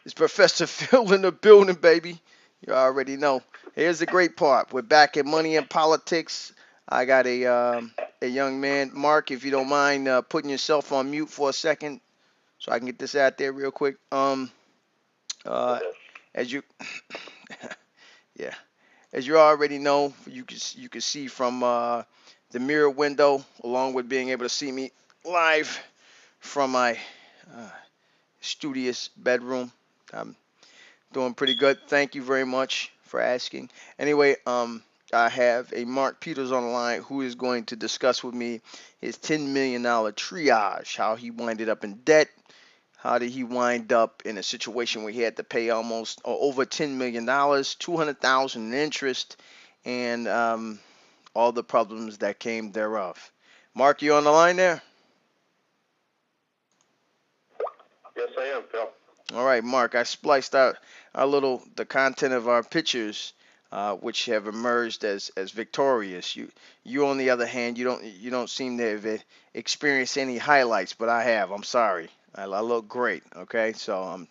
It's Professor Phil in the building, baby. You already know. Here's the great part. We're back at Money and Politics. I got a young man, Mark. If you don't mind putting yourself on mute for a second, so I can get this out there real quick. Uh, Okay. as you, yeah, as you already know, you can see from the mirror window, along with being able to see me live from my uh, studious bedroom. I'm doing pretty good. Thank you very much for asking. Anyway, I have a Mark Peters on the line who is going to discuss with me his $10 million triage, how he winded up in debt, how did he wind up in a situation where he had to pay almost or over $10 million, 200,000 in interest, and all the problems that came thereof. Mark, you on the line there? Yes, I am, Phil. All right, Mark. I spliced out the content of our pictures, which have emerged as victorious. You on the other hand, you don't seem to have experienced any highlights, but I have. I'm sorry. I look great. Okay, so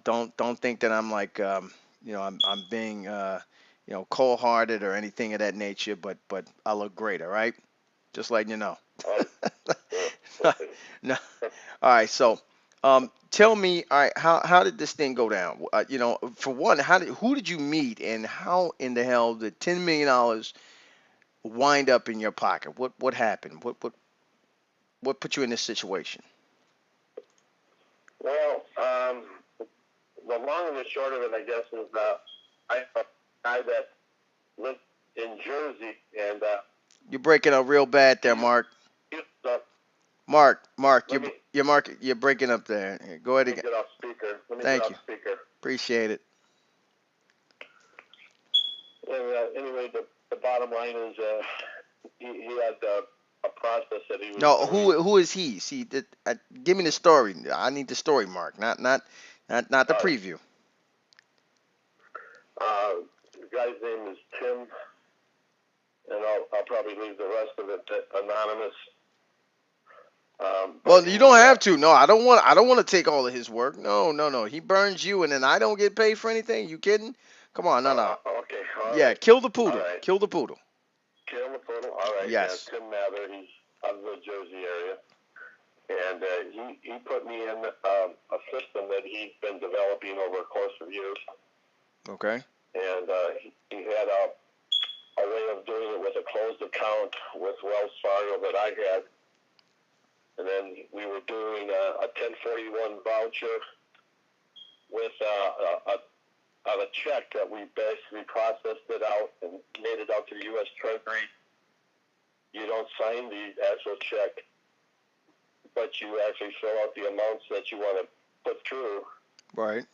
don't think that I'm like I'm being cold-hearted or anything of that nature, but I look great. All right, just letting you know. All right. Yeah. No. All right, so tell me, all right, how did this thing go down? For one, who did you meet, and how in the hell did $10 million wind up in your pocket? What happened? What put you in this situation? Well, the long and the short of it, I guess, is I have a guy that lived in Jersey, and You're breaking up real bad there, he Mark. used to, Mark, let me you're breaking up there. Here, go ahead let me again. get off speaker. Let me get Thank off you. speaker. Appreciate it. And anyway, the bottom line is he had a process that he was No, doing. who is he? See, give me the story. I need the story, Mark, not the All right. preview. The guy's name is Tim, and I'll probably leave the rest of it anonymous. But Well, he you don't was have to. No, I don't want to take all of his work. No, no, no. He burns you, and then I don't get paid for anything. You kidding? Come on, no, no. okay. All Yeah, right. kill the All poodle. right. Kill the poodle. Kim Latoto. All right. Yeah, Yes. Tim Mather. He's out of the Jersey area, and he put me in a system that he's been developing over a course of years, Okay. and he had a way of doing it with a closed account with Wells Fargo that I had, and then we were doing a 1041 voucher with on a check that we basically processed it out and made it out to the U.S. Treasury. You don't sign the actual check, but you actually fill out the amounts that you want to put through, Right.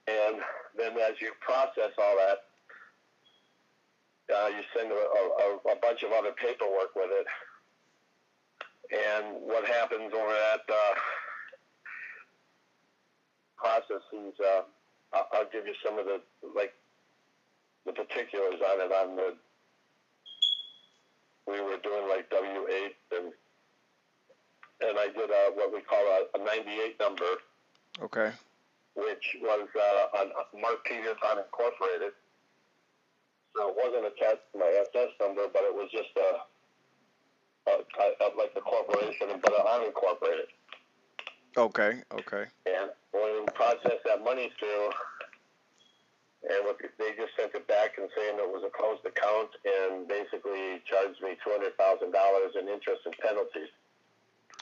and then as you process all that, you send a bunch of other paperwork with it. And what happens over that process is, I'll give you some of the particulars on it. We were doing like W8, and I did what we call a 98 number, Okay. which was on Mark Peters unincorporated. So it wasn't attached to my SS number, but it was just like the corporation, but unincorporated. Okay. Okay. And when we processed that money through, and they just sent it back and saying it was a closed account, and basically charged me $200,000 in interest and penalties.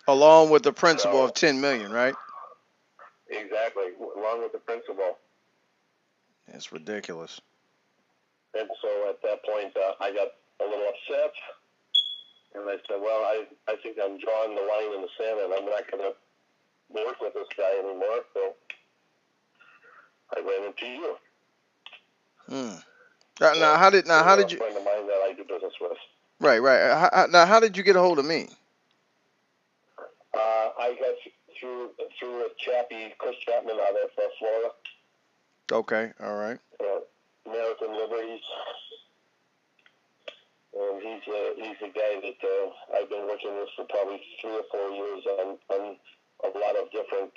Along with the principal of So 10 million, right? exactly, along with the principal. That's ridiculous. And so at that point, I got a little upset, and I said, well, I think I'm drawing the line in the sand, and I'm not going to work with this guy anymore. So I ran into you. Hmm. So How you're did a you friend of mine that I do business with. right. Now how did you get a hold of me? I got through a chappie, Chris Chapman, out of Florida, Okay. All right. American Liberties, and he's a guy that I've been working with for probably 3 or 4 years on a lot of different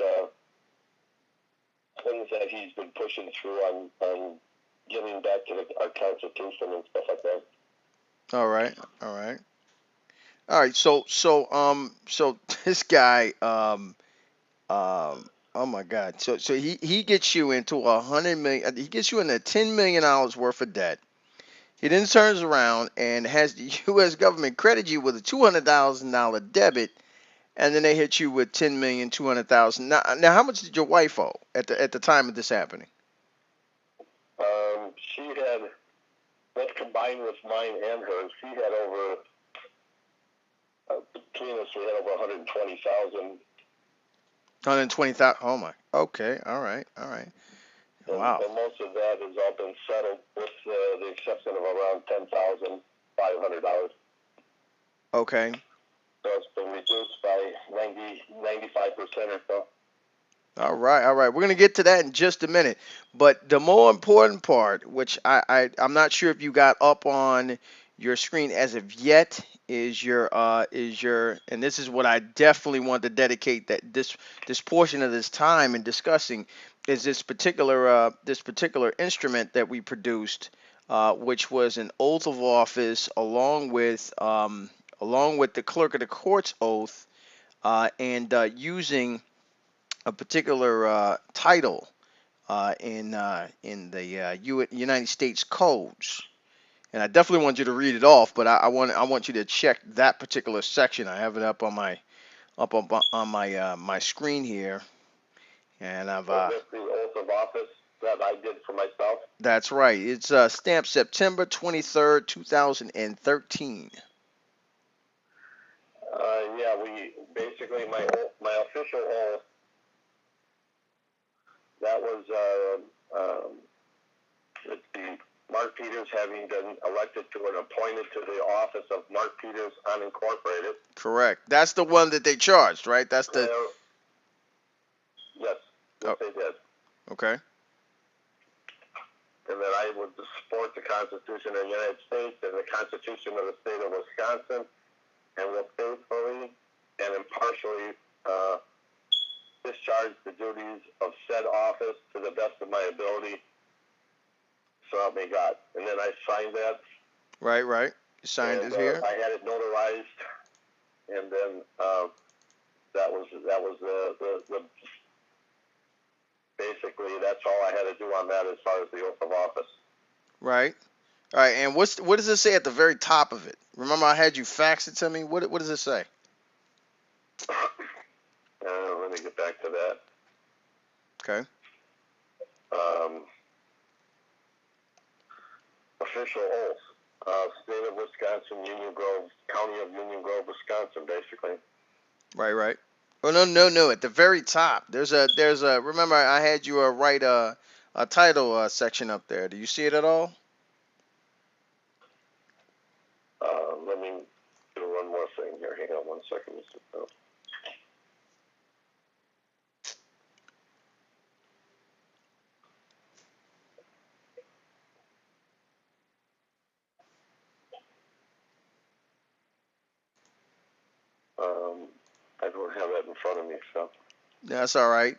things that he's been pushing through on getting back to our Constitution and stuff like that. All right. All right. All right. So this guy, oh my God. So he gets you into $100 million. He gets you into $10 million worth of debt. He then turns around and has the U.S. government credit you with a $200,000 debit, and then they hit you with $10,200,000. Now, how much did your wife owe at the time of this happening? She had, both combined with mine and hers, she had over, between us, we had over 120,000. 120,000. Oh my. Okay. All right. All right. Wow. And most of that has all been settled with the exception of around $10,500. Okay. So it's been reduced by 95% or so. All right, all right. We're gonna get to that in just a minute. But the more important part, which I'm not sure if you got up on your screen as of yet, is your and this is what I definitely want to dedicate that this portion of this time in discussing is this particular instrument that we produced, which was an oath of office along with the clerk of the court's oath, and using a particular title in the United States codes. And I definitely want you to read it off, but I want you to check that particular section. I have it up on my screen here, and I've Was this the oath of office that I did for myself? that's right. It's stamped September 23rd, 2013. Yeah, we basically my official oath. That was let's see, Mark Peters having been elected to and appointed to the office of Mark Peters Unincorporated. Correct. That's the one that they charged, right? That's the yes, they did. Okay. And that I would support the Constitution of the United States and the Constitution of the State of Wisconsin, and will faithfully and impartially discharge the duties of said office to the best of my ability. So help me God. And then I signed that. Right. You signed it here. I had it notarized, and then that was the basically that's all I had to do on that as far as the oath of office. Right. All right. And what does it say at the very top of it? Remember, I had you fax it to me. What does it say? Let me get back to that. Okay. Official oath. State of Wisconsin, Union Grove, County of Union Grove, Wisconsin, basically. Right. Oh no. At the very top, there's a. Remember, I had you write a title section up there. Do you see it at all? Let me do one more thing here. Hang on one second, Mr. Bill. I don't have that in front of me, so. That's all right.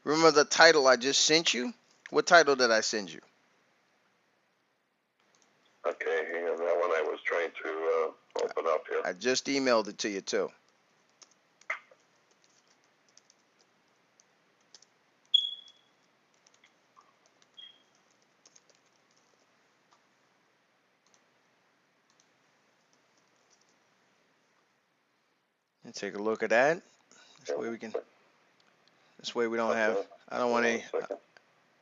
Remember the title I just sent you? What title did I send you? Okay, hang on. That one I was trying to open up here. I just emailed it to you too. And take a look at that. This way we can. This way we don't have. I don't want any.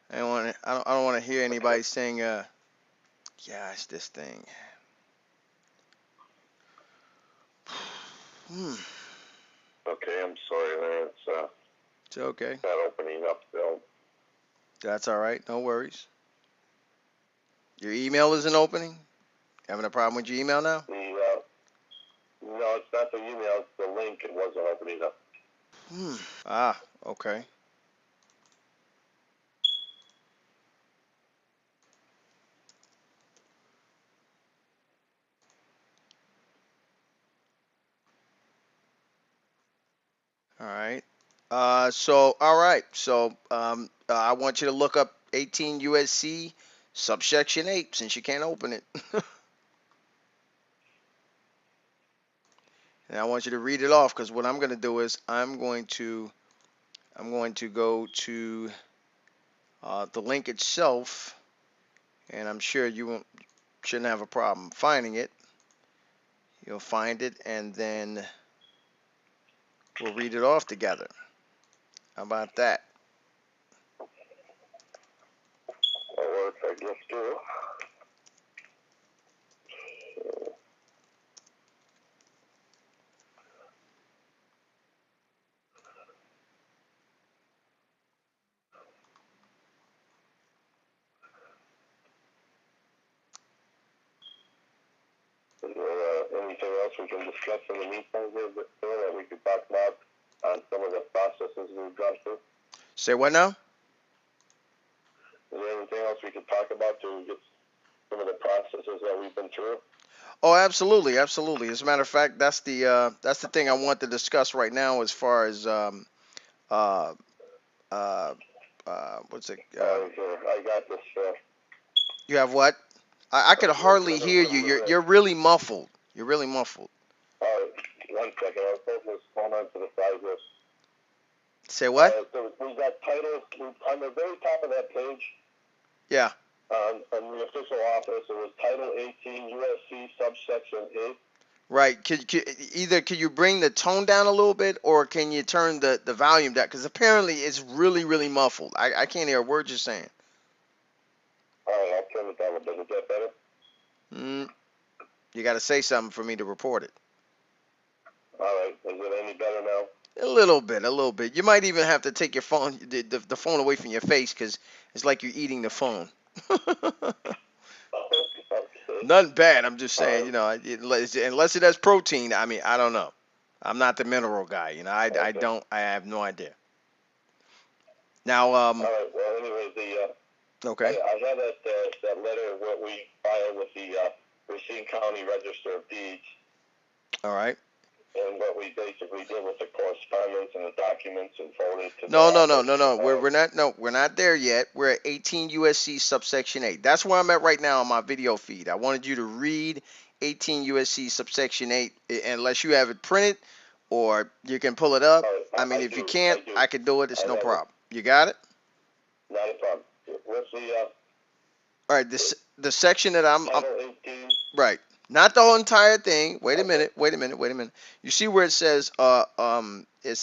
I don't want to hear anybody saying, "Gosh, this thing." Okay, I'm sorry there. It's okay. Not opening up, Bill. That's all right. No worries. Your email isn't opening? Having a problem with your email now? No, it's not the email. It's the link. It wasn't opening up. Okay. All right. All right. So, I want you to look up 18 USC subsection 8 since you can't open it. And I want you to read it off because what I'm going to do is I'm going to go to the link itself, and I'm sure shouldn't have a problem finding it. You'll find it, and then we'll read it off together. How about that? That works, I guess, too. Is there anything else we can discuss in the meantime here that we could talk about on some of the processes we've gone through? Say what now? Is there anything else we could talk about to get some of the processes that we've been through? Oh, absolutely, absolutely. As a matter of fact, that's the thing I want to discuss right now as far as uh, uh, what's it? I got this. You have what? I could hardly hear you. You're really muffled. You're really muffled. One second. I'll put this phone on to the side here. Say what? So we got titles on the very top of that page. Yeah. On the official office, it was Title 18 USC subsection 8. Right. Could you bring the tone down a little bit, or can you turn the volume down? Because apparently it's really, really muffled. I can't hear a word you're saying. All right, I'll turn it down a bit. Is that better? You got to say something for me to report it. All right. Is it any better now? A little bit. You might even have to take your phone, the phone away from your face, because it's like you're eating the phone. Nothing bad. I'm just saying, unless it has protein. I mean, I don't know. I'm not the mineral guy. I have no idea. Now, all right. Well, anyway, okay. I had that letter what we filed with the Racine County Register of Deeds. All right. And what we basically did with the correspondence and the documents and forwarded to No. We're not there yet. We're at 18 USC subsection 8. That's where I'm at right now on my video feed. I wanted you to read 18 USC subsection 8 unless you have it printed or you can pull it up. I mean, if you can't, I can do it. It's no problem. You got it? Not a problem. What's the all right, the section that I'm Title 18. Right. Not the whole entire thing. Wait a minute. You see where it says it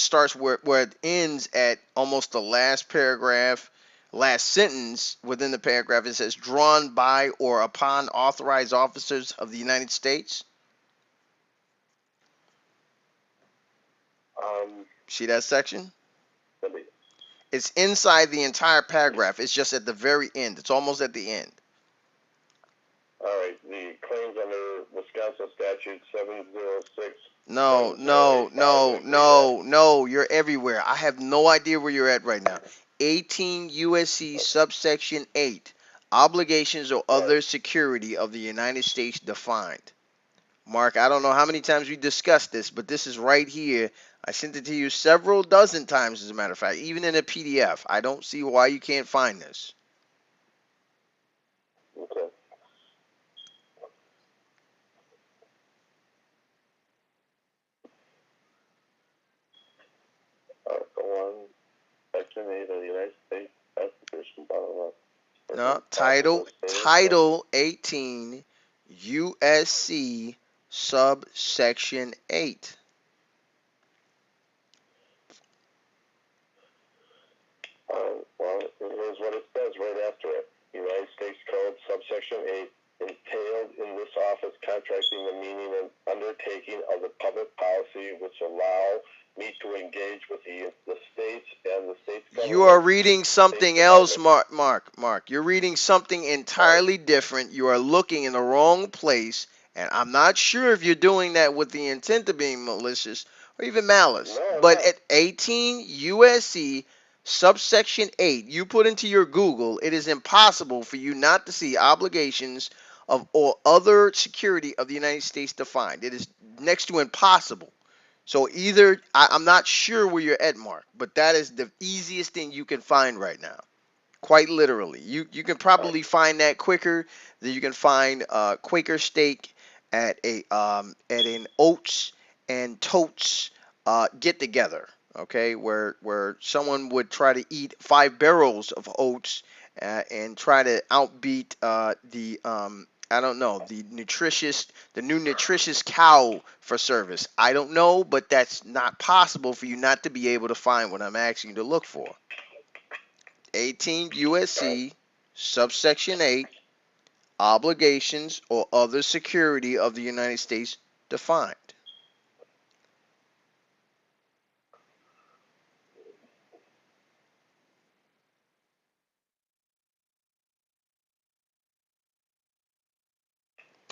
starts where it ends at almost the last paragraph, last sentence within the paragraph. It says drawn by or upon authorized officers of the United States. See that section? It's inside the entire paragraph. It's just at the very end. It's almost at the end. All right, the claims under Wisconsin statute 706. No, you're everywhere. I have no idea where you're at right now. 18 USC subsection 8. Obligations or other security of the United States defined. Mark, I don't know how many times we discussed this, but this is right here. I sent it to you several dozen times, as a matter of fact, even in a PDF. I don't see why you can't find this. Okay. Go on. Section 8 of the United States Constitution, blah, blah, blah. No, Title 18 USC subsection 8. Well, here's what it says right after it. United States Code subsection 8 entailed in this office contracting the meaning and undertaking of the public policy which allow me to engage with the states and the states government. You are reading something else, Mark. You're reading something entirely different. You are looking in the wrong place, and I'm not sure if you're doing that with the intent of being malicious or even malice. No, but at 18 USC subsection 8, you put into your Google, it is impossible for you not to see obligations of or other security of the United States defined. It is next to impossible. So either I'm not sure where you're at, Mark, but that is the easiest thing you can find right now. Quite literally, you can probably find that quicker than you can find Quaker steak at an Oats and Totes get together. Okay, where someone would try to eat 5 barrels of oats and try to outbeat the I don't know, the new nutritious cow for service. I don't know, but that's not possible for you not to be able to find what I'm asking you to look for. 18 USC subsection 8 obligations or other security of the United States defined.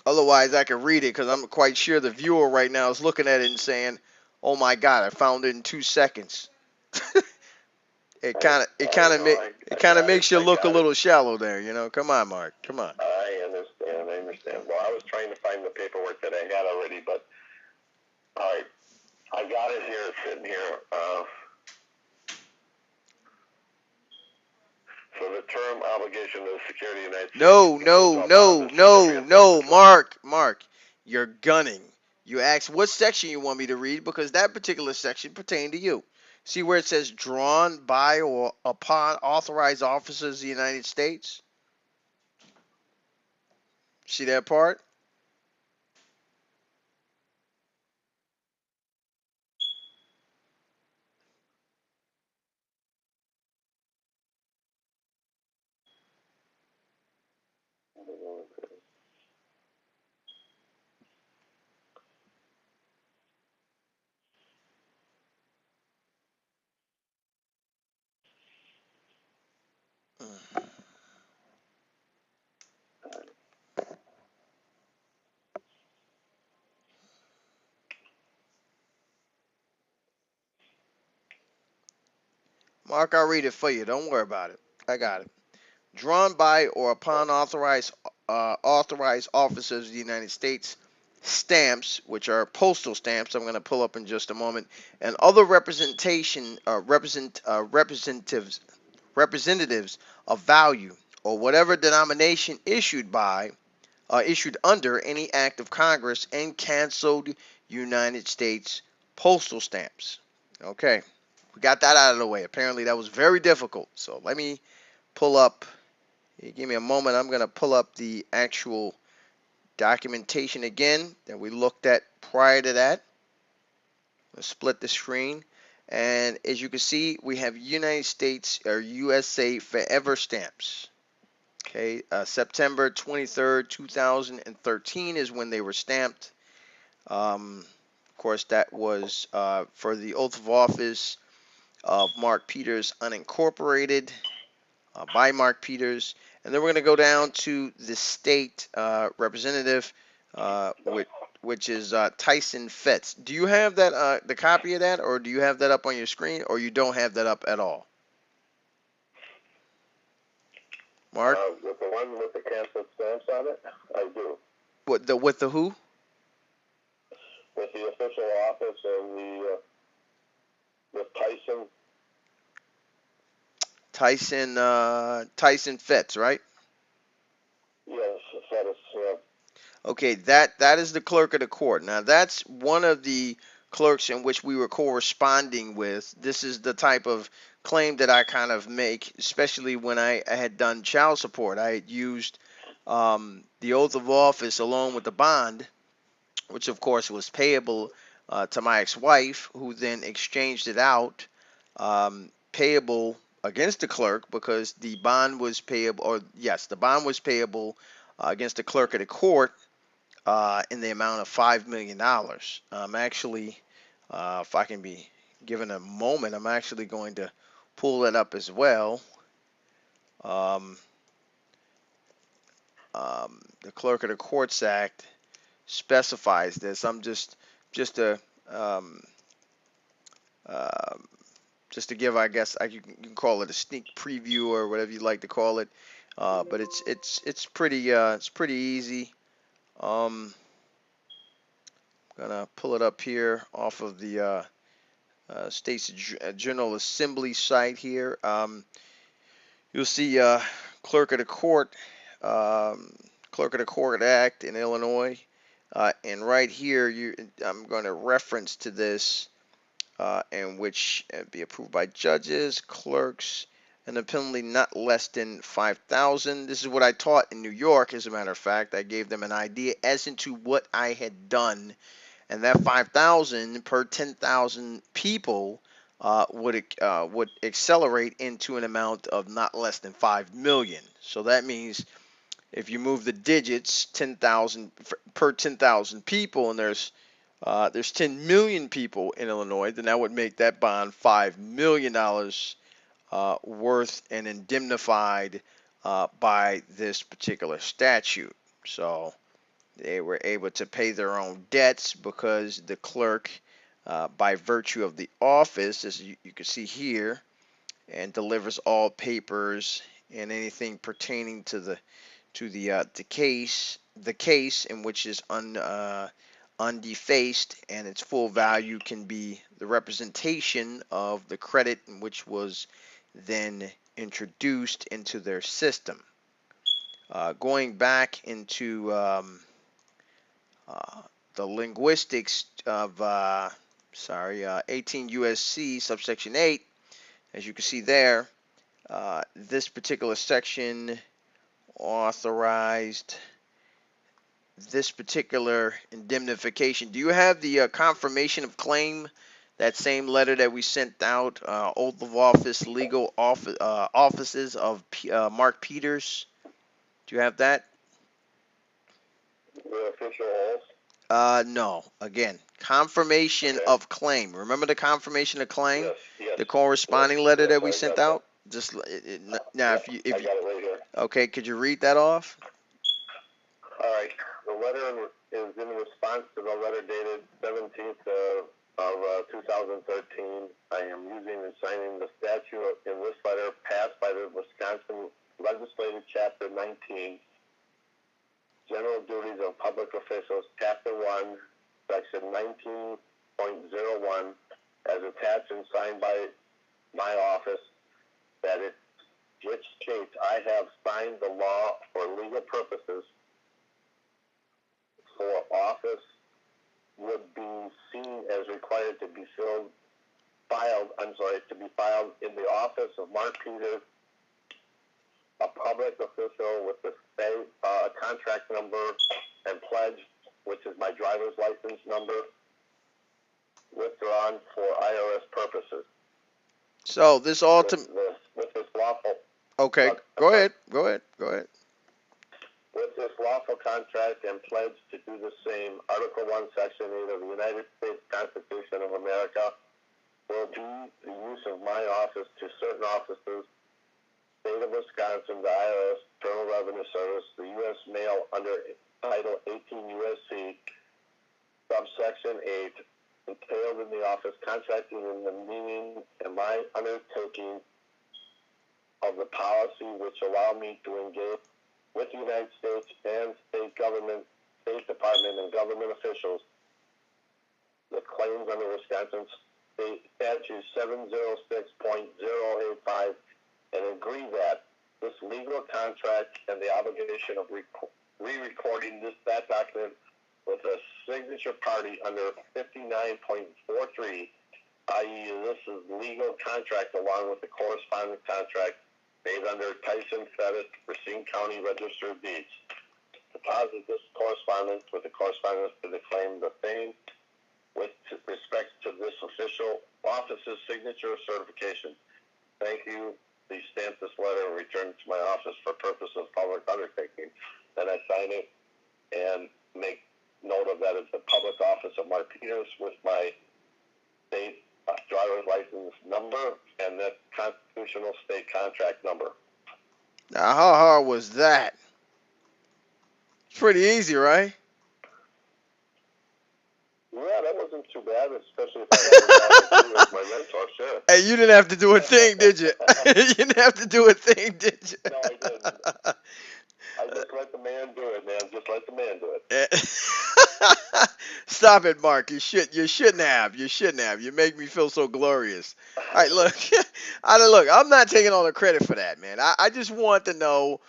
Otherwise, I could read it because I'm quite sure the viewer right now is looking at it and saying, "Oh my God, I found it in 2 seconds." It kind of makes you look a little shallow there, you know. Come on, Mark. Come on. I understand. I understand. Well, I was trying to find the paperwork that I had already, but all right, I got it here, sitting here. So the term obligation to the security of the United States No, includes no, all bonds no, and no, certificates of no, deposit. Mark, you're gunning. You asked what section you want me to read because that particular section pertained to you. See where it says drawn by or upon authorized officers of the United States? See that part? Mark, I'll read it for you. Don't worry about it. I got it. Drawn by or upon authorized officers of the United States, stamps, which are postal stamps, I'm going to pull up in just a moment, and other representatives of value or whatever denomination issued under any act of Congress and canceled United States postal stamps. Okay, we got that out of the way. Apparently, that was very difficult. So let me pull up. Give me a moment. I'm going to pull up the actual documentation again that we looked at prior to that. Let's split the screen. And as you can see, we have United States or USA Forever stamps. Okay, September 23rd, 2013 is when they were stamped. Of course, that was for the oath of office of Mark Peters Unincorporated by Mark Peters. And then we're going to go down to the state representative, which is Tyson Fetts. Do you have that the copy of that, or do you have that up on your screen, or you don't have that up at all? Mark, With the one with the canceled stamps on it, I do. with the who? With the official office and with Tyson. Tyson Fetts, right? Yes, that is. Okay, that is the clerk of the court. Now that's one of the clerks in which we were corresponding with. This is the type of claim that I kind of make, especially when I had done child support. I had used the oath of office along with the bond, which of course was payable to my ex-wife, who then exchanged it out, payable against the clerk because the bond was payable, or yes, the bond was payable against the clerk of the court in the amount of $5 million. I'm actually, if I can be given a moment, I'm actually going to pull that up as well. Um, the Clerk of the Courts Act specifies this. I'm just to um, uh, just to give, I guess, you can call it a sneak preview or whatever you like to call it. But it's pretty easy. Um, Gonna pull it up here off of the State's General Assembly site here. You'll see Clerk of the Court, um, Clerk of the Court Act in Illinois, and right here I'm going to reference to this, in which be approved by judges, clerks, and a penalty not less than 5,000. This is what I taught in New York. As a matter of fact, I gave them an idea as into what I had done, and that 5,000 per 10,000 people would accelerate into an amount of not less than 5 million. So that means if you move the digits 10,000 per 10,000 people, and there's 10 million people in Illinois, then that would make that bond $5 million worth and indemnified by this particular statute. So they were able to pay their own debts because the clerk, by virtue of the office, as you can see here, and delivers all papers and anything pertaining to the case in which is undefaced, and its full value can be the representation of the credit in which was then introduced into their system. Going back into the linguistics of 18 USC subsection 8, as you can see there, this particular section authorized this particular indemnification. Do you have the confirmation of claim, that same letter that we sent out, oath of office, legal offices of Mark Peters? Do you have that? The official oath? No. Again, confirmation of claim. Remember the confirmation of claim? Yes, yes. The corresponding letter that we sent out? That. Just now, if I got it right here. Okay, could you read that off? All right. The letter is in response to the letter dated 17th of 2013. I am using and signing the statute in this letter passed by the Wisconsin Legislative Chapter 19, General Duties of Public Officials, Chapter 1, Section 19.01, as attached and signed by my office, that it which states I have signed the law for legal purposes for office would be seen as required to be filed in the office of Mark Peters, a public official with the state contract number and pledge, which is my driver's license number, withdrawn for IRS purposes. So this ultimate. With this lawful. Okay, go ahead. With this lawful contract and pledge to do the same, Article 1, Section 8 of the United States Constitution of America will be the use of my office to certain offices, State of Wisconsin, the IRS, Internal Revenue Service, the U.S. Mail under Title 18 U.S.C., subsection 8, entailed in the office contracting in the meaning and my undertaking of the policy which allow me to engage with the United States and state government, State Department, and government officials, the claims under Wisconsin State Statute 706.085, and agree that this legal contract and the obligation of re-recording that document with a signature party under 59.43, i.e. this is legal contract along with the corresponding contract made under Tyson Fettis, Racine County Register of Deeds. Deposit this correspondence with the correspondence to the claim the same with respect to this official office's signature certification. Thank you. Please stamp this letter and return it to my office for purpose of public undertaking. Then I sign it and make note of that it's the public office of Mark Peters with my state driver's license number and the constitutional state contract number. Now, how hard was that? It's pretty easy, right? Yeah, that wasn't too bad, especially if I had to with my mentor, sure. Hey, you didn't have to do a thing, did you? You didn't have to do a thing, did you? No, I didn't. I just let the man do it, man. Just let the man do it. Stop it, Mark. You shouldn't have. You shouldn't have. You make me feel so glorious. All right, look. Look. I'm not taking all the credit for that, man. I just want to know.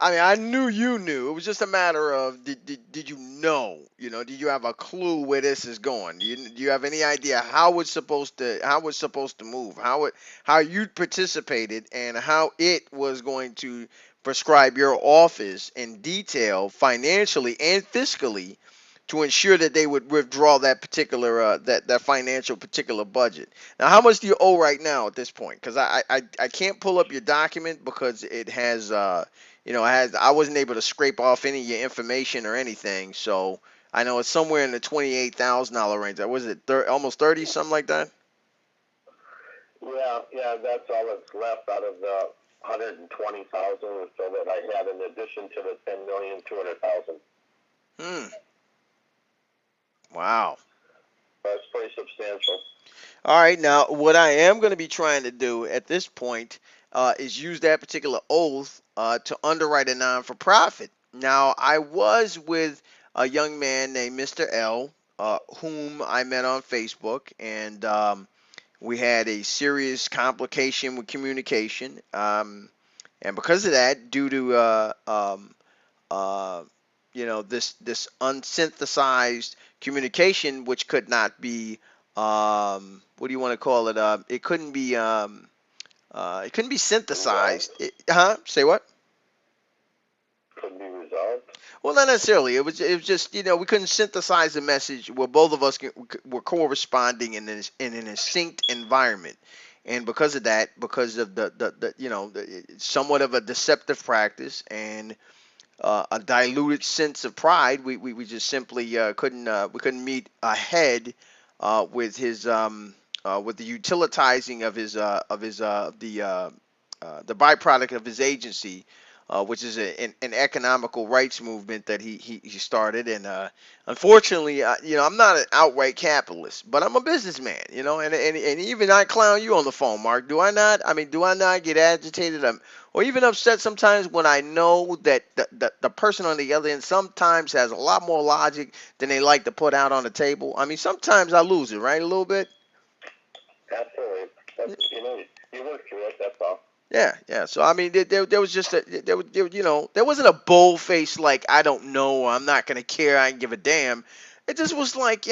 I mean, I knew you knew. It was just a matter of did you know? You know, did you have a clue where this is going? Do you have any idea how it's supposed to move? How you participated and how it was going to prescribe your office in detail, financially and fiscally, to ensure that they would withdraw that particular that financial particular budget. Now, how much do you owe right now at this point? Because I can't pull up your document because it has I wasn't able to scrape off any of your information or anything. So I know it's somewhere in the $28,000 range. Was it almost 30, something like that? Yeah, that's all that's left out of the 120,000 or so that I had in addition to the 10,200,000. Hmm. Wow. That's pretty substantial. All right, now what I am going to be trying to do at this point is use that particular oath to underwrite a non-for-profit. Now, I was with a young man named Mr. L, whom I met on Facebook, and we had a serious complication with communication. And because of that, due to uh, this unsynthesized communication, which could not be what do you want to call it? It couldn't be Resolved? synthesized. Say what? Could be resolved? Well, not necessarily. It was just we couldn't synthesize the message where both of us were corresponding in an synced environment. And because of that, because of somewhat of a deceptive practice and a diluted sense of pride, we just simply couldn't meet ahead with the utilitizing of his the byproduct of his agency, which is an economical rights movement that he started. And unfortunately, I'm not an outright capitalist, but I'm a businessman. And even I clown you on the phone, Mark. Do I not? I mean, do I not get agitated? Or even upset sometimes when I know that the person on the other end sometimes has a lot more logic than they like to put out on the table. I mean, sometimes I lose it, right, a little bit. Absolutely. That's, you work through it, that's all. Yeah, yeah. So I mean, there was just there wasn't a bold face like I don't know, I'm not gonna care, I can give a damn. It just was like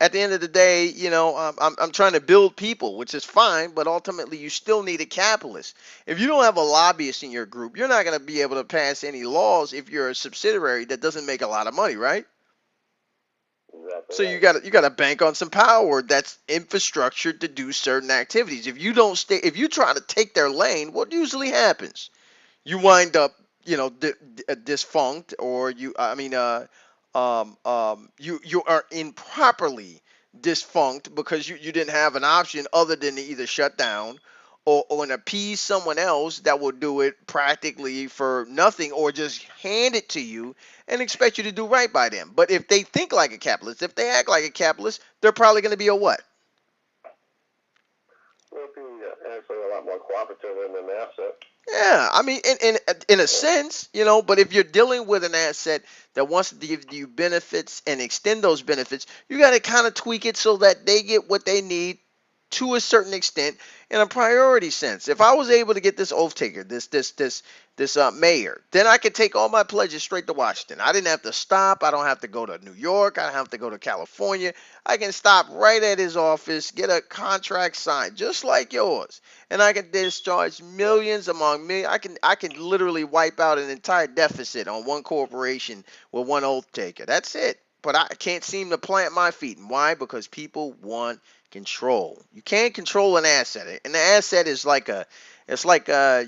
at the end of the day, I'm trying to build people, which is fine, but ultimately you still need a capitalist. If you don't have a lobbyist in your group, you're not gonna be able to pass any laws if you're a subsidiary that doesn't make a lot of money, right? Exactly So you right. got to bank on some power that's infrastructure to do certain activities. If you try to take their lane, what usually happens? You wind up, defunct, or you are improperly defunct because you didn't have an option other than to either shut down or to appease someone else that will do it practically for nothing, or just hand it to you and expect you to do right by them. But if they think like a capitalist, if they act like a capitalist, they're probably going to be a what? We'll be actually a lot more cooperative in an asset. Yeah, I mean, in a Yeah. sense, but if you're dealing with an asset that wants to give you benefits and extend those benefits, you got to kind of tweak it so that they get what they need to a certain extent in a priority sense. If I was able to get this oath taker, this mayor, then I could take all my pledges straight to Washington. I didn't have to stop. I don't have to go to New York. I don't have to go to California. I can stop right at his office, get a contract signed, just like yours, and I can discharge millions among millions. I can literally wipe out an entire deficit on one corporation with one oath taker. That's it. But I can't seem to plant my feet. And why? Because people want control. You can't control an asset. An asset is like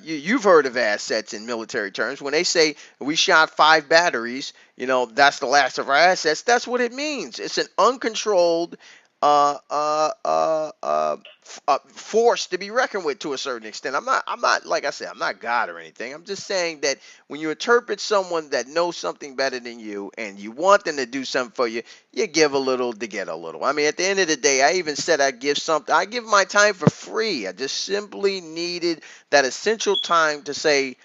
you've heard of assets in military terms. When they say we shot 5 batteries, that's the last of our assets. That's what it means. It's an uncontrolled uh, uh, uh, uh, force to be reckoned with to a certain extent. I'm not like I said, I'm not God or anything. I'm just saying that when you interpret someone that knows something better than you and you want them to do something for you, you give a little to get a little. I mean, at the end of the day, I even said I'd give something. I give my time for free. I just simply needed that essential time to say,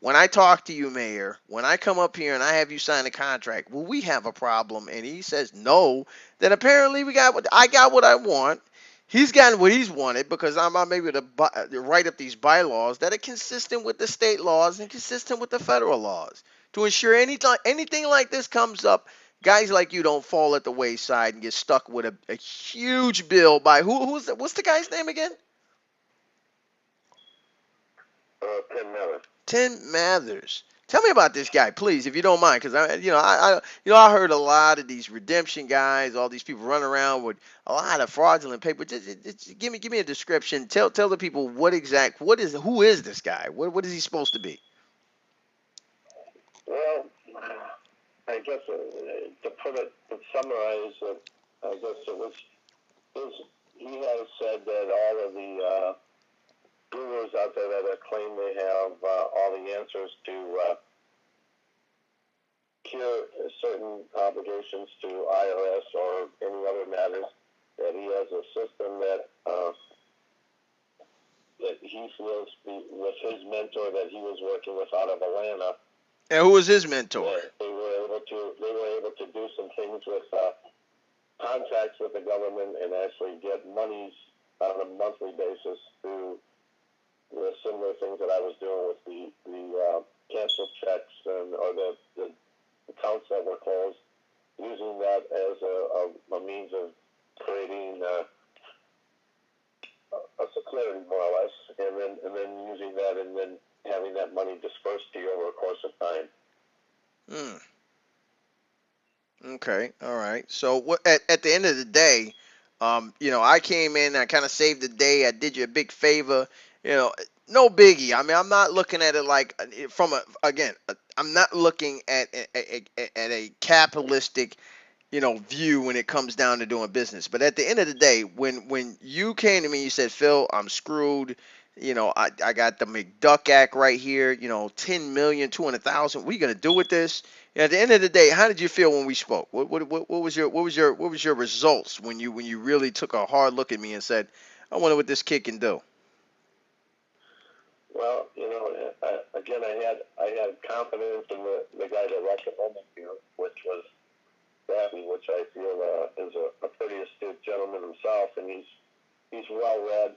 when I talk to you, Mayor, when I come up here and I have you sign a contract, will we have a problem? And he says no. Then apparently I got what I want. He's gotten what he's wanted because I'm able to write up these bylaws that are consistent with the state laws and consistent with the federal laws to ensure anything like this comes up. Guys like you don't fall at the wayside and get stuck with a huge bill by what's the guy's name again? Tim Miller. Tim Mathers. Tell me about this guy, please, if you don't mind, because I heard a lot of these redemption guys, all these people run around with a lot of fraudulent paper. Just give me a description. Tell the people who is this guy? What is he supposed to be? Well, I guess to summarize it, I guess he has said that all of the gurus out there that claim they have all the answers to cure certain obligations to IRS or any other matters, that he has a system that he feels with his mentor that he was working with out of Atlanta. And who was his mentor? They were able to do some things with contracts with the government and actually get monies on a monthly basis through the similar things that I was doing with the canceled checks or the accounts that were closed, using that as a means of creating a security, more or less, and then using that and then having that money dispersed to you over a course of time. Hmm. Okay. All right. So at the end of the day, I came in, I kind of saved the day. I did you a big favor. No biggie. I mean, I'm not looking at it like I'm not looking at a capitalistic view when it comes down to doing business. But at the end of the day, when you came to me, you said, Phil, I'm screwed. I got the McDuck Act right here. 10,200,000. What are you gonna do with this? At the end of the day, how did you feel when we spoke? What was your results when you really took a hard look at me and said, I wonder what this kid can do? Well, I had confidence in the guy that recommended you, which was Bradley, which I feel is a pretty astute gentleman himself, and he's well read,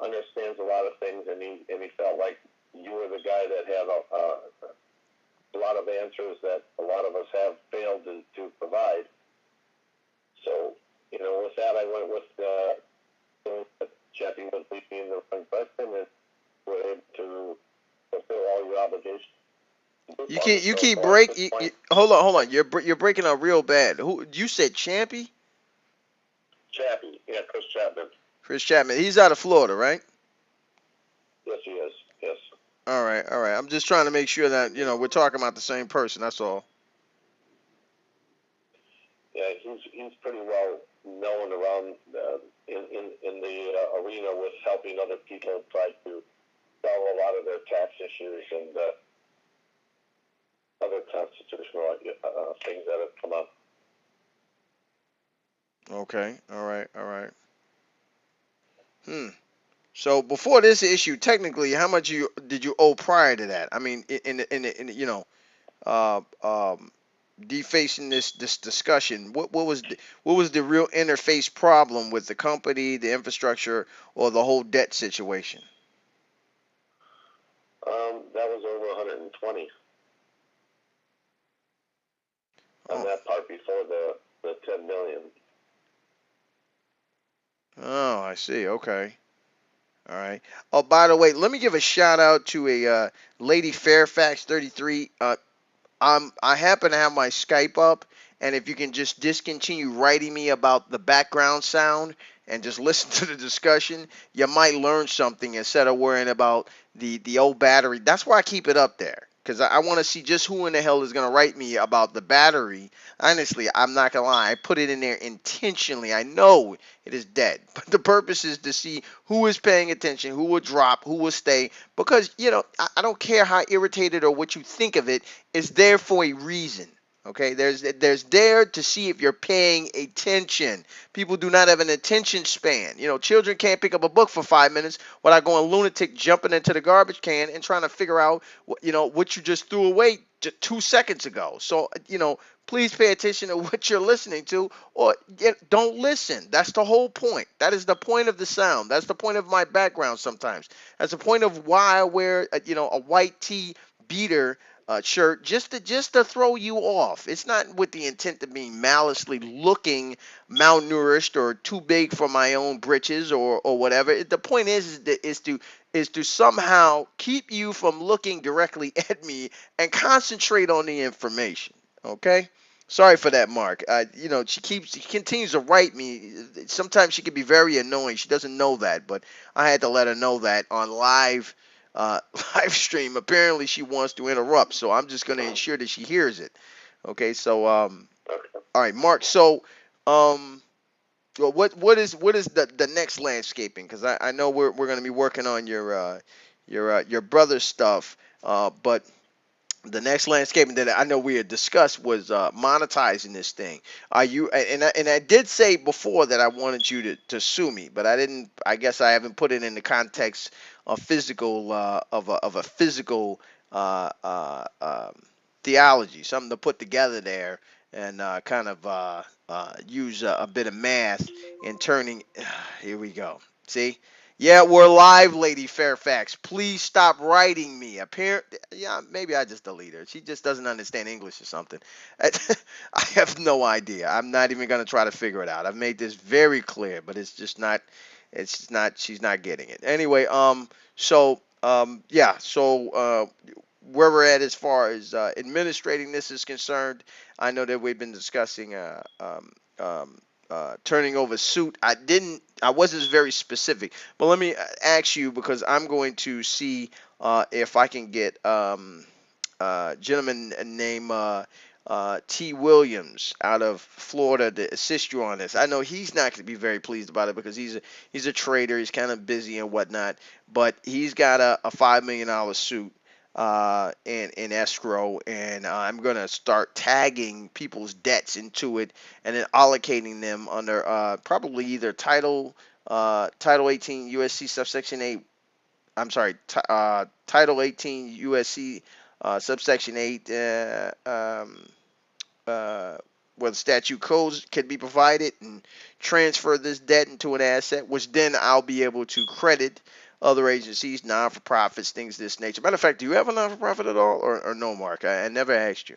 understands a lot of things, and he felt like you were the guy that had a lot of answers that a lot of us have failed to provide. So, with that, I went with Jeffy was leading the wrong question, and were able to fulfill all your obligations. You keep hold on. You're breaking up real bad. Who you said, Champy? Chappie, yeah, Chris Chapman. Chris Chapman. He's out of Florida, right? Yes, he is. Yes. All right, all right. I'm just trying to make sure that we're talking about the same person. That's all. Yeah, he's pretty well known around in the arena with helping other people try to solve a lot of their tax issues and other constitutional things that have come up. Okay. All right. All right. Hmm. So before this issue, technically, how much did you owe prior to that? I mean, uh, um, defacing this discussion, what was the real interface problem with the company, the infrastructure, or the whole debt situation? That was over 120 on Oh, that part before the 10 million. oh, I see. Okay. All right. Oh, by the way, let me give a shout out to a Lady Fairfax 33. I happen to have my Skype up, and if you can just discontinue writing me about the background sound and just listen to the discussion, you might learn something instead of worrying about the old battery. That's why I keep it up there. Because I want to see just who in the hell is going to write me about the battery. Honestly, I'm not going to lie. I put it in there intentionally. I know it is dead. But the purpose is to see who is paying attention, who will drop, who will stay. Because, I don't care how irritated or what you think of it. It's there for a reason. Okay, there's there to see if you're paying attention. People do not have an attention span. Children can't pick up a book for 5 minutes without going lunatic, jumping into the garbage can and trying to figure out what you just threw away 2 seconds ago. So please pay attention to what you're listening to, or don't listen. That's the whole point. That is the point of the sound. That's the point of my background. Sometimes that's the point of why I wear a white tee beater shirt, just to throw you off. It's not with the intent of being maliciously looking malnourished or too big for my own britches or whatever. The point is to somehow keep you from looking directly at me and concentrate on the information. Okay. Sorry for that, Mark. She continues to write me. Sometimes she can be very annoying. She doesn't know that, but I had to let her know that on uh, live stream. Apparently, she wants to interrupt, so I'm just going to ensure that she hears it. Okay, so all right, Mark. So well, what is the next landscaping? Because I know we're going to be working on your brother's stuff, but the next landscaping that I know we had discussed was monetizing this thing. Are you? And I did say before that I wanted you to sue me, but I didn't. I guess I haven't put it in the context of physical of a physical uh, uh, um, theology, something to put together there and kind of use a bit of math in turning. Here we go. See. Yeah, we're live, Lady Fairfax. Please stop writing me. Yeah, maybe I just delete her. She just doesn't understand English or something. I have no idea. I'm not even gonna try to figure it out. I've made this very clear, but it's just not. It's just not. She's not getting it. Anyway, yeah. So, where we're at as far as administrating this is concerned, I know that we've been discussing turning over suit. I wasn't very specific, but let me ask you because I'm going to see if I can get a gentleman named T. Williams out of Florida to assist you on this. I know he's not going to be very pleased about it because he's a trader. He's kind of busy and whatnot, but he's got a $5 million suit in escrow, and I'm gonna start tagging people's debts into it, and then allocating them under probably either Title 18 USC subsection 8. I'm sorry, Title 18 USC subsection 8, where the statute codes can be provided and transfer this debt into an asset, which then I'll be able to credit other agencies, non-for-profits, things of this nature. Matter of fact, do you have a non-for-profit at all, or no, Mark? I never asked you.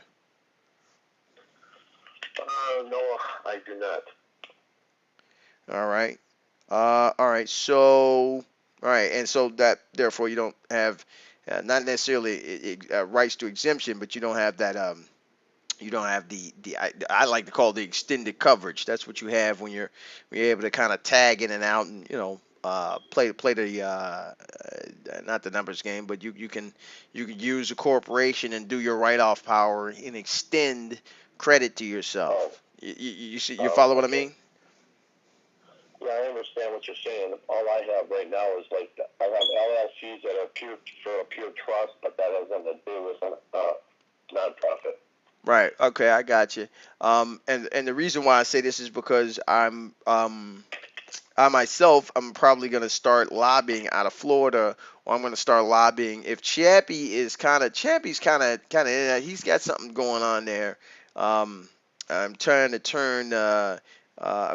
No, I do not. All right. All right. So, all right, and so that therefore you don't have not necessarily rights to exemption, but you don't have that you don't have I like to call the extended coverage. That's what you have when you're able to kind of tag in and out and play the not the numbers game, but you can use a corporation and do your write-off power and extend credit to Oh, yourself. You see, you follow what I okay. mean? Yeah, I understand what you're saying. All I have right now is I have LLCs that are pure for a pure trust, but that has nothing to do with a nonprofit. Right. Okay, I got you. And the reason why I say this is because I myself, I'm probably going to start lobbying out of Florida, or I'm going to start lobbying. If Chappie's he's got something going on there. Um, I'm trying to turn a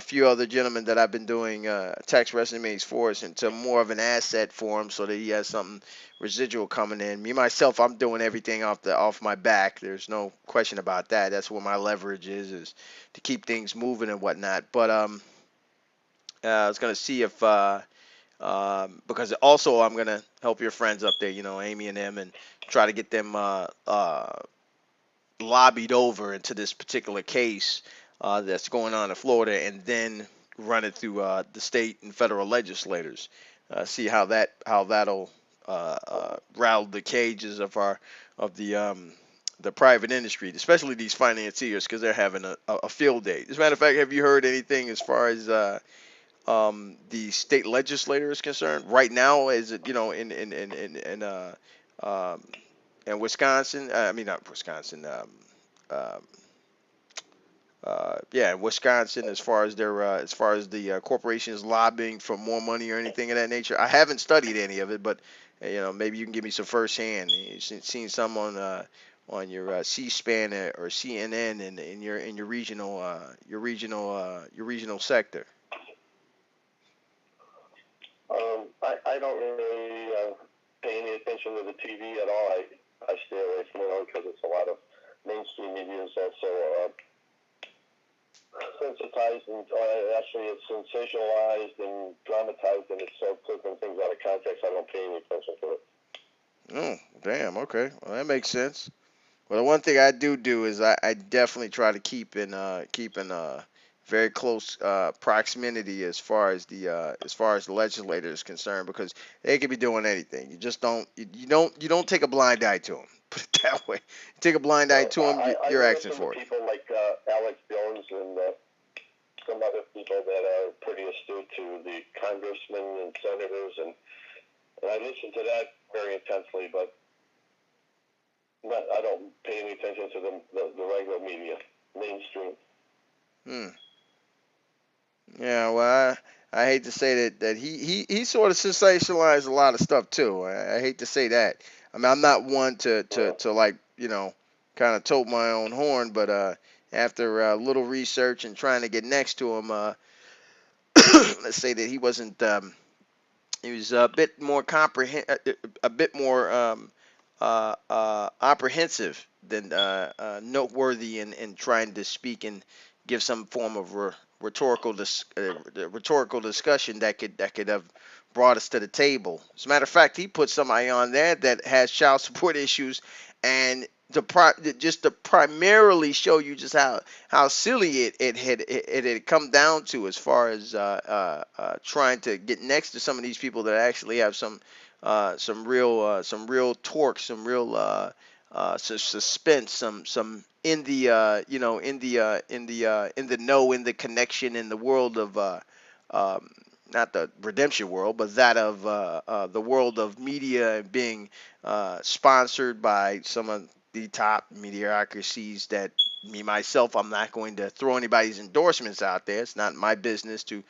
few other gentlemen that I've been doing tax resumes for us into more of an asset for him, so that he has something residual coming in. Me myself, I'm doing everything off my back. There's no question about that. That's where my leverage is to keep things moving and whatnot. But I was gonna see if because also I'm gonna help your friends up there, Amy and them, and try to get them lobbied over into this particular case that's going on in Florida, and then run it through the state and federal legislators. See how that'll rattle the cages of the private industry, especially these financiers, because they're having a field day. As a matter of fact, have you heard anything as far as the state legislator is concerned right now? Is it um, in Wisconsin? I mean, not Wisconsin. yeah, Wisconsin, as far as the corporations lobbying for more money or anything of that nature. I haven't studied any of it, but maybe you can give me some firsthand. You've seen some on your C-SPAN or CNN in your regional your regional sector. I don't really pay any attention to the TV at all. I stay away from it because it's a lot of mainstream media is also sensitized and actually it's sensationalized and dramatized and it's so taking things out of context. I don't pay any attention to it. Oh, damn. Okay, well that makes sense. Well, the one thing I do is I definitely try to keep in very close proximity as far as the legislator is concerned because they could be doing anything. You just you don't take a blind eye to them. Put it that way. You take a blind eye Well, to them, I you're asking listen to for it. people like Alex Jones and some other people that are pretty astute to the congressmen and senators, and I listen to that very intensely, but I don't pay any attention to the regular media, mainstream. Hmm. Yeah, well, I hate to say that he sort of sensationalized a lot of stuff too. I hate to say that. I mean, I'm not one Well, to like kind of tote my own horn, but after a little research and trying to get next to him, let's say that he was a bit more a bit more apprehensive than noteworthy in trying to speak and give some form of rhetorical discussion that could have brought us to the table. As a matter of fact, he put somebody on there that has child support issues, and just to primarily show you just how silly it had come down to as far as trying to get next to some of these people that actually have some real torque, some real suspense, some in the in the know, in the connection, in the world of um, not the redemption world, but that of the world of media and being sponsored by some of the top mediocrities that me myself, I'm not going to throw anybody's endorsements out there. It's not my business to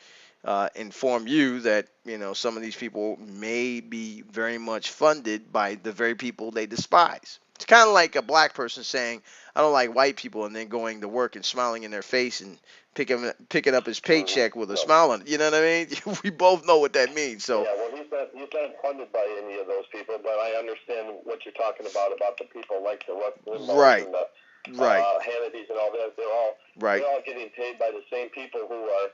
inform you that some of these people may be very much funded by the very people they despise. It's kind of like a black person saying, "I don't like white people," and then going to work and smiling in their face and picking up his paycheck with a no. smile on it. You know what I mean? We both know what that means. So, Yeah, well, he's not funded by any of those people, but I understand what you're talking about the people like the Rush Limbaughs right, and the right, Hannitys and all that. right. They're all getting paid by the same people who are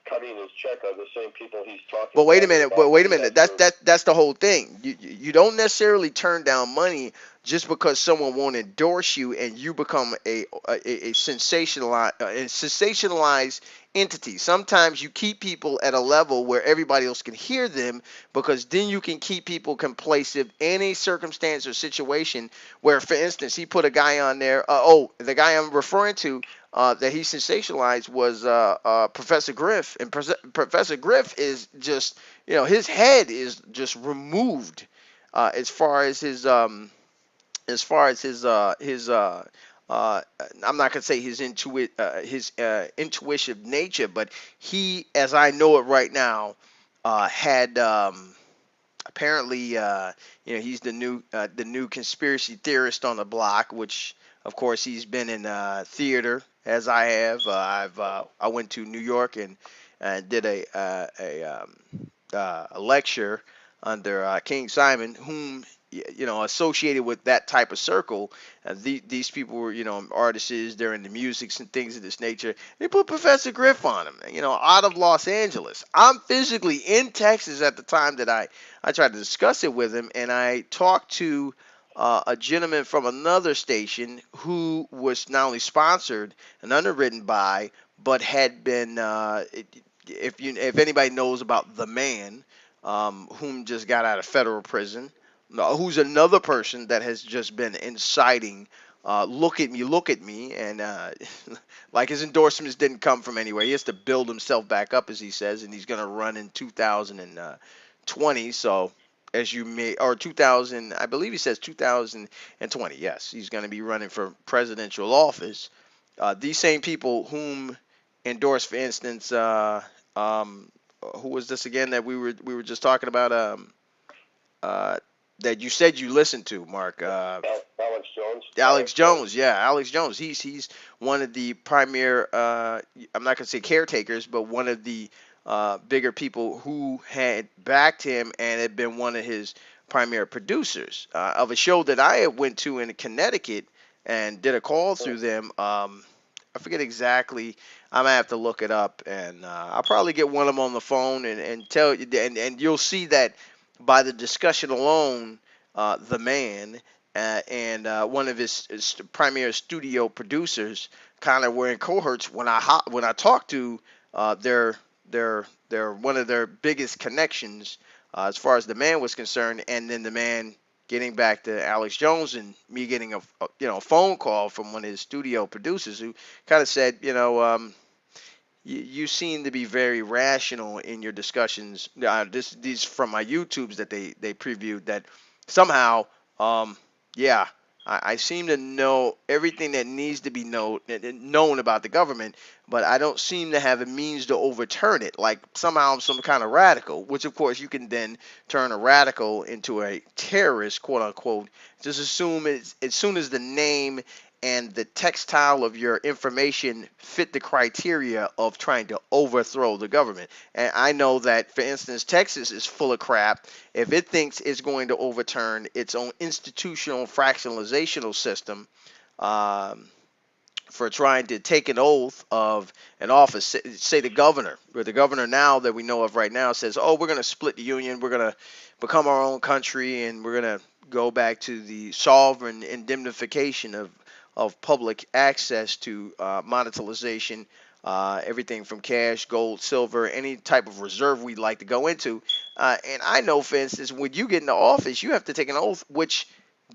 cutting his check are the same people he's talking But wait a about minute. But about wait what a he has minute. to. That's the whole thing. You don't necessarily turn down money just because someone won't endorse you and you become a sensationalized entity. Sometimes you keep people at a level where everybody else can hear them because then you can keep people complacent in a circumstance or situation where, for instance, he put a guy on there. The guy I'm referring to that he sensationalized was Professor Griff, and Professor Griff is just, his head is just removed as far as his I'm not gonna say his intuitive nature, but he, as I know it right now, had apparently, he's the new conspiracy theorist on the block, which of course he's been in theater as I have. I went to New York and did a lecture under King Simon, whom associated with that type of circle. These people were artists. They're into music and things of this nature. They put Professor Griff on him, out of Los Angeles. I'm physically in Texas at the time that I tried to discuss it with him, and I talked to a gentleman from another station who was not only sponsored and underwritten by, but had been, if anybody knows about the man, whom just got out of federal prison, who's another person that has just been inciting. Look at me, and like his endorsements didn't come from anywhere. He has to build himself back up, as he says, and he's going to run in 2020. So, as you may, or 2000, I believe he says 2020. Yes, he's going to be running for presidential office. These same people whom endorse, for instance, um, who was this again that we were just talking about? Uh, that you said you listened to, Mark. Alex Jones. Alex Jones, yeah, Alex Jones. He's one of the premier. I'm not gonna say caretakers, but one of the bigger people who had backed him and had been one of his primary producers of a show that I had went to in Connecticut and did a call through them. I forget exactly. I'm gonna have to look it up, and I'll probably get one of them on the phone and tell you. And you'll see that by the discussion alone, the man and one of his primary studio producers kind of were in cohorts when I talked to their one of their biggest connections as far as the man was concerned, and then the man getting back to Alex Jones and me getting a phone call from one of his studio producers who kind of said, you seem to be very rational in your discussions. These from my YouTubes that they previewed that somehow, yeah, I seem to know everything that needs to be known about the government, but I don't seem to have a means to overturn it. Like somehow I'm some kind of radical, which of course you can then turn a radical into a terrorist, quote unquote. Just assume as soon as the name and the textile of your information fit the criteria of trying to overthrow the government. And I know that, for instance, Texas is full of crap. If it thinks it's going to overturn its own institutional fractionalizational system, um, for trying to take an oath of an office, say the governor, where the governor now that we know of right now says, oh, we're going to split the union, we're going to become our own country, and we're going to go back to the sovereign indemnification of public access to monetization, everything from cash, gold, silver, any type of reserve we'd like to go into. And I know, for instance, when you get into office, you have to take an oath, which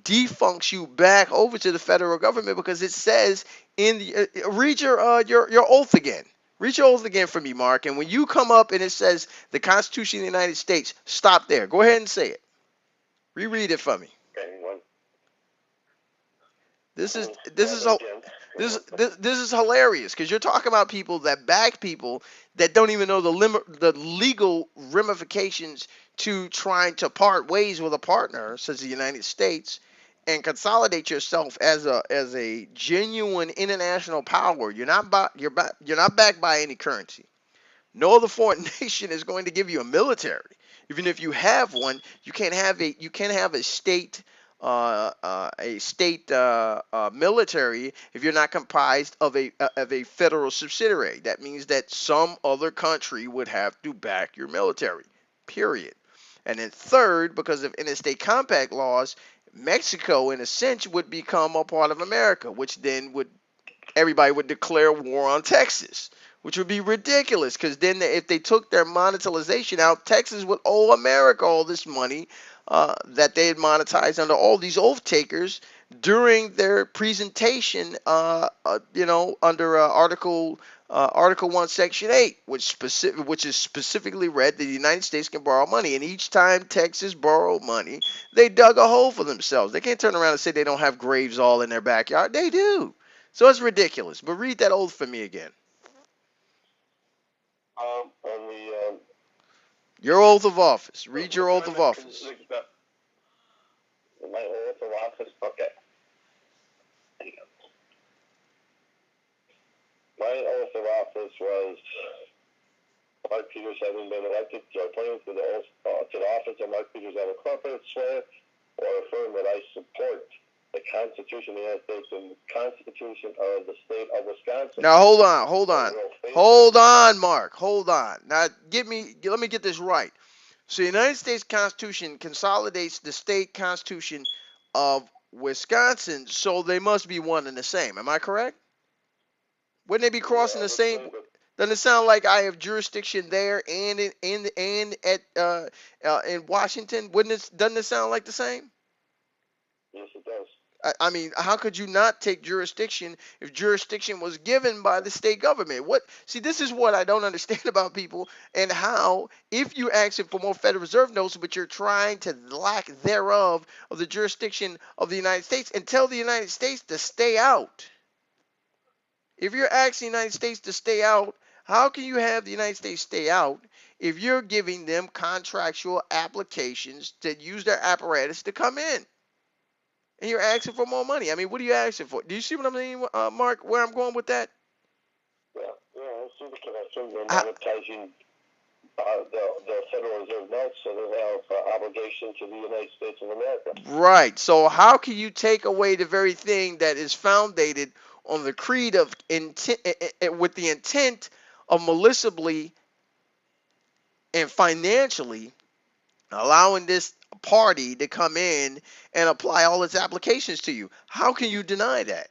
defuncts you back over to the federal government because it says in the read your oath again. Read your oath again for me, Mark. And when you come up and it says the Constitution of the United States, stop there. Go ahead and say it. Reread it for me. Okay, one. This is this is this is hilarious because you're talking about people that back people that don't even know the legal ramifications to trying to part ways with a partner such as the United States and consolidate yourself as a genuine international power. You're not backed by any currency. No other foreign nation is going to give you a military. Even if you have one, you can't have a state military if you're not comprised of a federal subsidiary. That means that some other country would have to back your military. Period. And then third, because of interstate compact laws, Mexico in a sense would become a part of America, which then would everybody would declare war on Texas, which would be ridiculous because then if they took their monetization out, Texas would owe America all this money that they had monetized under all these oath takers during their presentation, under Article 1, Section 8, which is specifically read that the United States can borrow money. And each time Texas borrowed money, they dug a hole for themselves. They can't turn around and say they don't have graves all in their backyard. They do. So it's ridiculous. But read that oath for me again. On the Your oath of office. Read your oath of office. my oath of office. Okay. My oath of office was Mark Peters having been elected or appointed to the office of Mark Peters on a corporate swear or affirm that I support the Constitution of the United States and the Constitution of the State of Wisconsin. Now hold on, Mark. Hold on. Now let me get this right. So the United States Constitution consolidates the state constitution of Wisconsin, so they must be one and the same. Am I correct? Wouldn't they be crossing the same? Doesn't it sound like I have jurisdiction there and in Washington? Doesn't it sound like the same? Yes, it does. I mean, how could you not take jurisdiction if jurisdiction was given by the state government? See, this is what I don't understand about people and how, if you ask for more Federal Reserve notes, but you're trying to lack thereof of the jurisdiction of the United States and tell the United States to stay out. If you're asking the United States to stay out, how can you have the United States stay out if you're giving them contractual applications to use their apparatus to come in? And you're asking for more money. I mean, what are you asking for? Do you see what I'm saying, Mark, where I'm going with that? Yeah, I see the connection. They're I, monetizing the Federal Reserve notes, so they have obligation to the United States of America. right. So how can you take away the very thing that is founded on the creed of intent, with the intent of maliciously and financially allowing this party to come in and apply all its applications to you? How can you deny that?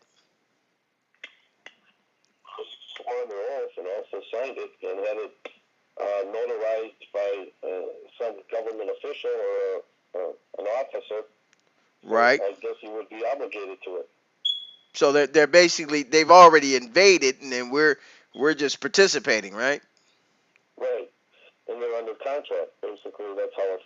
Sworn their oath and also signed it and had it notarized by some government official or an officer. Right. So I guess he would be obligated to it. So they're basically, they've already invaded, and then we're just participating, right? Right. And they're under contract. Basically, that's how it's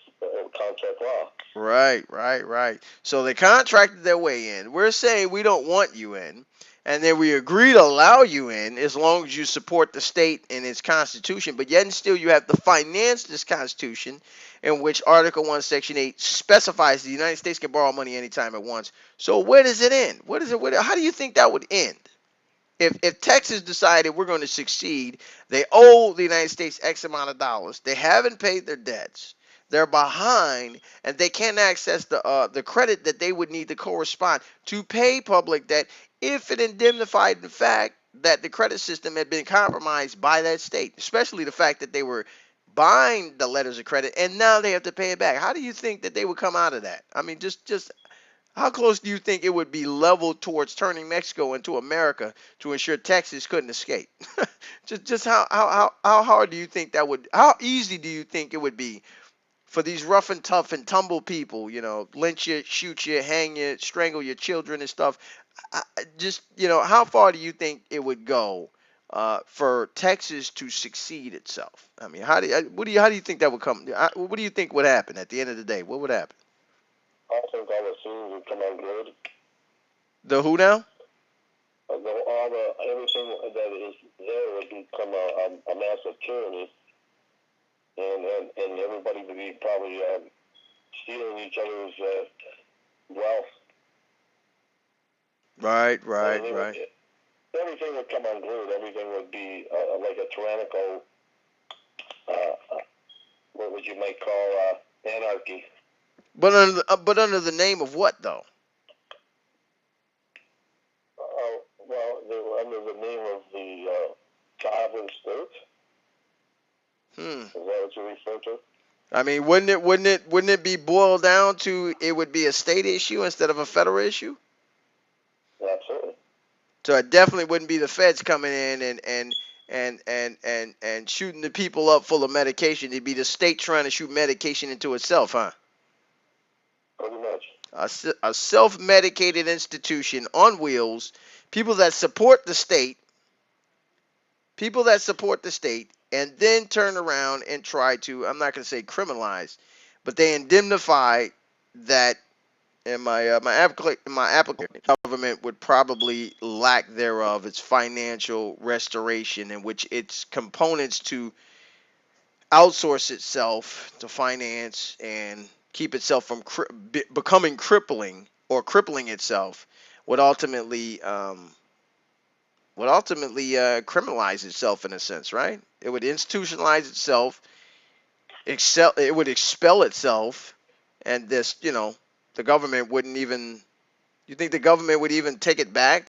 contract law. Right. So they contracted their way in. We're saying we don't want you in, and then we agree to allow you in as long as you support the state and its constitution. But yet and still, you have to finance this constitution, in which Article 1, Section 8 specifies the United States can borrow money anytime it wants. So where does it end? How do you think that would end? If Texas decided we're going to succeed, they owe the United States X amount of dollars. They haven't paid their debts. They're behind, and they can't access the credit that they would need to correspond to pay public debt if it indemnified the fact that the credit system had been compromised by that state, especially the fact that they were buying the letters of credit and now they have to pay it back. How do you think that they would come out of that? I mean, just how close do you think it would be leveled towards turning Mexico into America to ensure Texas couldn't escape? just how hard do you think that would? How easy do you think it would be for these rough and tough and tumble people? Lynch you, shoot you, hang you, strangle your children and stuff. How far do you think it would go for Texas to succeed itself? I mean, how do you think that would come? What do you think would happen at the end of the day? What would happen? I think all the scenes would come unglued. The who now? Everything that is there would become a massive tyranny, and everybody would be probably stealing each other's wealth. Right. Everything would come unglued. Everything would be like a tyrannical, what would you might call anarchy. But under the name of what though? Well, they were under the name of the sovereign state. Is that what you refer to? I mean, wouldn't it be boiled down to it would be a state issue instead of a federal issue? Absolutely. So it definitely wouldn't be the feds coming in and shooting the people up full of medication. It'd be the state trying to shoot medication into itself, huh? Pretty much. A self-medicated institution on wheels, people that support the state, and then turn around and try to, I'm not going to say criminalize, but they indemnify that. And my applicant government would probably lack thereof its financial restoration, in which its components to outsource itself to finance and keep itself from becoming crippling or crippling itself would ultimately criminalize itself in a sense, right? It would institutionalize itself, it would expel itself, and the government wouldn't even. You think the government would even take it back?